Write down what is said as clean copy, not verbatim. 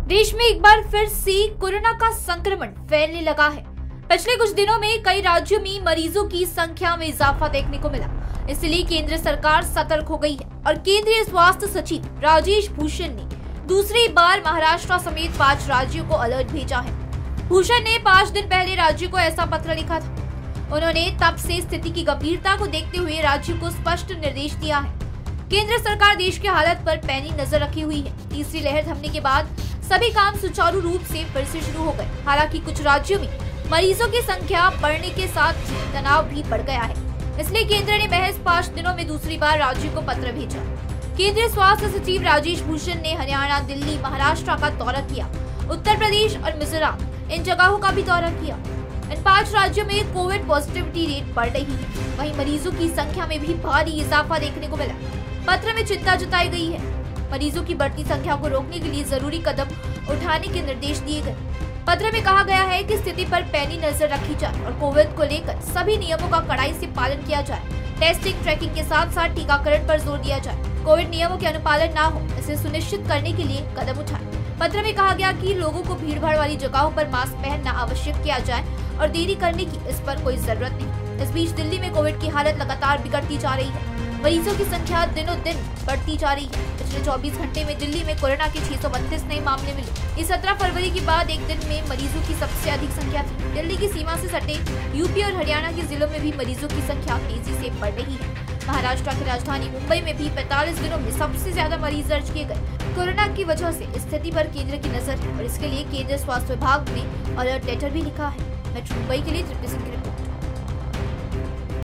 देश में एक बार फिर से कोरोना का संक्रमण फैलने लगा है। पिछले कुछ दिनों में कई राज्यों में मरीजों की संख्या में इजाफा देखने को मिला। इसलिए केंद्र सरकार सतर्क हो गई है और केंद्रीय स्वास्थ्य सचिव राजेश भूषण ने दूसरी बार महाराष्ट्र समेत 5 राज्यों को अलर्ट भेजा है। भूषण ने 5 दिन पहले राज्यों को ऐसा पत्र लिखा था। उन्होंने तब से स्थिति की गंभीरता को देखते हुए राज्यों को स्पष्ट निर्देश दिया है। केंद्र सरकार देश की हालत पर पैनी नजर रखी हुई है। तीसरी लहर थमने के बाद सभी काम सुचारू रूप से फिर से शुरू हो गए। हालांकि कुछ राज्यों में मरीजों की संख्या बढ़ने के साथ तनाव भी बढ़ गया है। इसलिए केंद्र ने महज 5 दिनों में दूसरी बार राज्यों को पत्र भेजा। केंद्रीय स्वास्थ्य सचिव राजेश भूषण ने हरियाणा, दिल्ली, महाराष्ट्र का दौरा किया। उत्तर प्रदेश और मिजोरम इन जगहों का भी दौरा किया। इन 5 राज्यों में कोविड पॉजिटिविटी रेट बढ़ रही है। वहीं मरीजों की संख्या में भी भारी इजाफा देखने को मिला। पत्र में चिंता जताई गई है। मरीजों की बढ़ती संख्या को रोकने के लिए जरूरी कदम उठाने के निर्देश दिए गए। पत्र में कहा गया है कि स्थिति पर पैनी नजर रखी जाए और कोविड को लेकर सभी नियमों का कड़ाई से पालन किया जाए। टेस्टिंग, ट्रैकिंग के साथ साथ टीकाकरण पर जोर दिया जाए। कोविड नियमों के अनुपालन न हो, इसे सुनिश्चित करने के लिए कदम उठाएं। पत्र में कहा गया कि लोगों को भीड़भाड़ वाली जगहों पर मास्क पहनना आवश्यक किया जाए और देरी करने की इस पर कोई जरूरत नहीं। इस बीच दिल्ली में कोविड की हालत लगातार बिगड़ती जा रही है। मरीजों की संख्या दिनों दिन बढ़ती जा रही है। पिछले 24 घंटे में दिल्ली में कोरोना के 632 नए मामले मिले। इस 17 फरवरी के बाद एक दिन में मरीजों की सबसे अधिक संख्या थी। दिल्ली की सीमा से सटे यूपी और हरियाणा के जिलों में भी मरीजों की संख्या तेजी से बढ़ रही है। महाराष्ट्र की राजधानी मुंबई में भी 45 दिनों में सबसे ज्यादा मरीज दर्ज किए गए। कोरोना की वजह से स्थिति पर केंद्र की नजर है और इसके लिए केंद्रीय स्वास्थ्य विभाग ने अलर्ट लेटर भी लिखा है। मेट्रो मुंबई के लिए तृप्ति सिंह।